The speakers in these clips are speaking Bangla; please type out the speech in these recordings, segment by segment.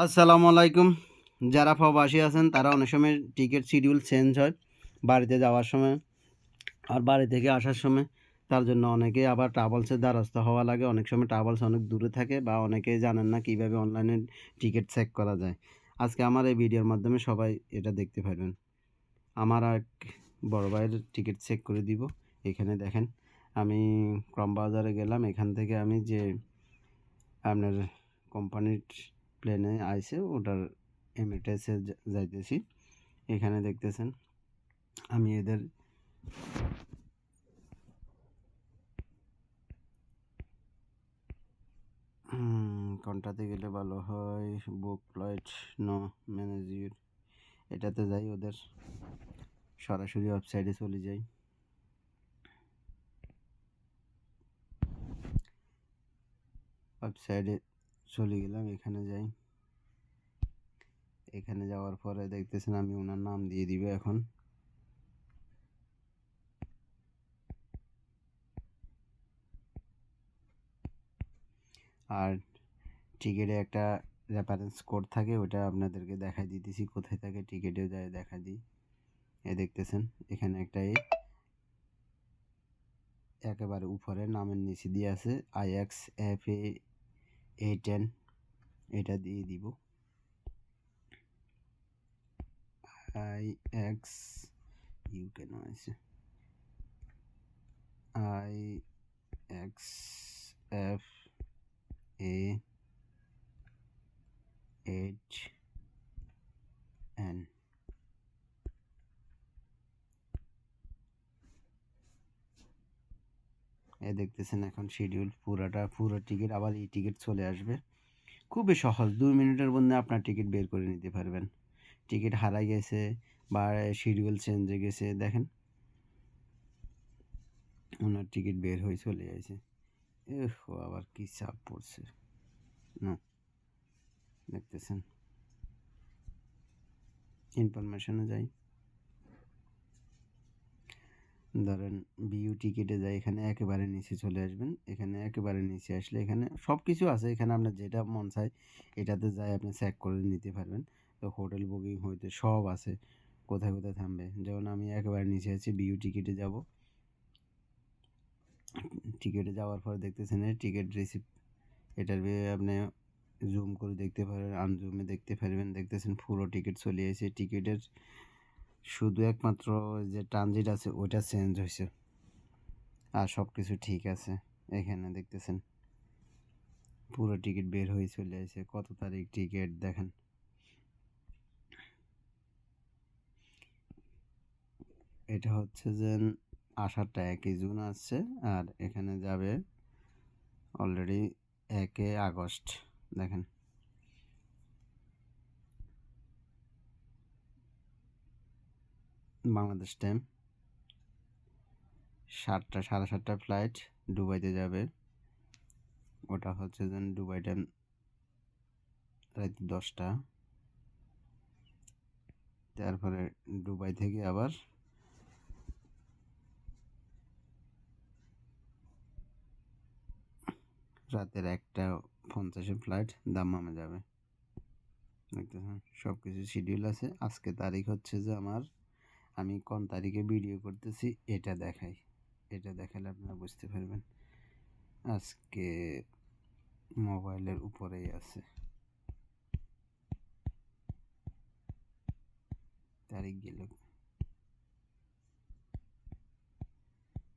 আসসালামু আলাইকুম। যারা প্রবাসী আছেন তারা অনেক সময় টিকিট শিডিউল চেঞ্জ হয় বাড়িতে যাওয়ার সময় আর বাড়ি থেকে আসার সময়। তার জন্য অনেকেই আবার ট্রাভেলসের দ্বারস্থ হওয়া লাগে। অনেক সময় ট্রাভেলস অনেক দূরে থাকে বা অনেকেই জানেন না কীভাবে অনলাইনে টিকিট চেক করা যায়। আজকে আমার এই ভিডিওর মাধ্যমে সবাই এটা দেখতে পারবেন। আমার এক বড় ভাইয়ের টিকিট চেক করে দিব। এখানে দেখেন আমি ক্রমবাজারে গেলাম। এখান থেকে আমি যে আপনার কোম্পানির প্লেনে আইছে ওটার এমিরেটসে যাইতেছি। এখানে দেখতেছেন আমি এদের কোনটাতে গেলে ভালো হয়, বুক ফ্লাইট নো ম্যানেজির, এটাতে যাই, ওদের সরাসরি ওয়েবসাইটে চলে যাই। ওয়েবসাইটে চলে গেলাম, এখানে যাই। এখানে যাওয়ার পরে দেখতেছেন আমি ওনার নাম দিয়ে দিব এখন। আর টিকিটে একটা রেফারেন্স কোড থাকে, ওটা আপনাদেরকে দেখাই দিতেছি কোথায় থাকে, টিকিটেও যায় দেখা দিই। দেখতেছেন এখানে একটা একেবারে উপরে নামের নিচে দিয়ে আছে IXFA-A10, এটা দিয়ে দিব। IX ইউ কেন আছে, IXFA-8N। দেখতেছেন এখন শিডিউল পুরো টিকিট, আবার এই টিকিট চলে আসবে। খুবই সহজ, 2 মিনিটের মধ্যে আপনার টিকিট বের করে নিতে পারবেন। টিকিট হারাই গেছে বা শিডিউল চেঞ্জ হয়ে গেছে, দেখেন ওনার টিকিট বের হয়ে চলে আসে। আবার কি চাপ পড়ছে না, দেখতেছেন। ইনফরমেশনে যাই, ধরেন ভিউ টিকিটে যাই, এখানে একেবারে নিচে চলে আসবেন। এখানে একেবারে নিচে আসলে এখানে সব কিছু আছে, এখানে আপনার যেটা মন চায় এটাতে যাই আপনি চেক করে নিতে পারবেন। তো হোটেল বুকিং হইতে সব আছে, কোথায় কোথায় থামবে। যেমন আমি একেবারে নিচে আছি, ভিউ টিকিটে যাব। টিকিটে যাওয়ার পর দেখতেছেন টিকিট রিসিপ্ট, এটার আপনি জুম করে দেখতে পারবেন, আনজুমে দেখতে পারবেন। দেখতেছেন পুরো টিকিট চলে এসেছে। টিকিটের শুধু একমাত্র যে ট্রানজিট আছে ওইটা চেঞ্জ হয়েছে, আর সব কিছু ঠিক আছে। এখানে দেখতেছেন পুরো টিকিট বের হয়ে চলে আসে, কত তারিখ টিকিট দেখেন। এটা হচ্ছে যে আসারটা 1 জুন আসছে, আর এখানে যাবে অলরেডি 1 আগস্ট। দেখেন বাংলাদেশ টাইম 7টা, 7:30 ফ্লাইট দুবাইতে যাবে। ওটা হচ্ছে যে দুবাই টাইম রাত 10টা। তারপরে দুবাই থেকে আবার রাতের 1:50 ফ্লাইট দাম্মামে যাবে। দেখতেছেন সব কিছু শিডিউল আছে। আজকে তারিখ হচ্ছে যে আমি কোন তারিখে ভিডিও করতেছি এটা দেখাই, এটা দেখালে আপনারা বুঝতে পারবেন। আজকে মোবাইলের উপরেই আছে, তারিখ গেল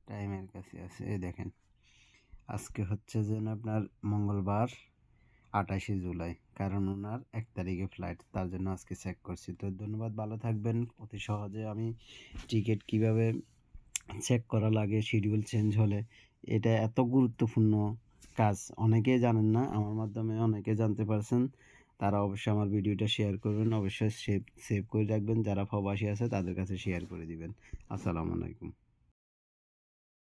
টাইমের কাছে আছে। দেখেন আজকে হচ্ছে যে আপনার মঙ্গলবার 28 জুলাই, কারণ ওনার 1 তারিখে ফ্লাইট, তার জন্য আজকে চেক করছি। তো ধন্যবাদ, ভালো থাকবেন। অতি সহজে আমি টিকিট কিভাবে চেক করা লাগে শিডিউল চেঞ্জ হলে, এটা এত গুরুত্বপূর্ণ কাজ অনেকেই জানেন না, আমার মাধ্যমে অনেকে জানতে পারছেন। তারা অবশ্যই আমার ভিডিওটা শেয়ার করবেন, অবশ্যই সেভ করে রাখবেন। যারা প্রবাসী আছে তাদের কাছে শেয়ার করে দিবেন। আসসালামু আলাইকুম।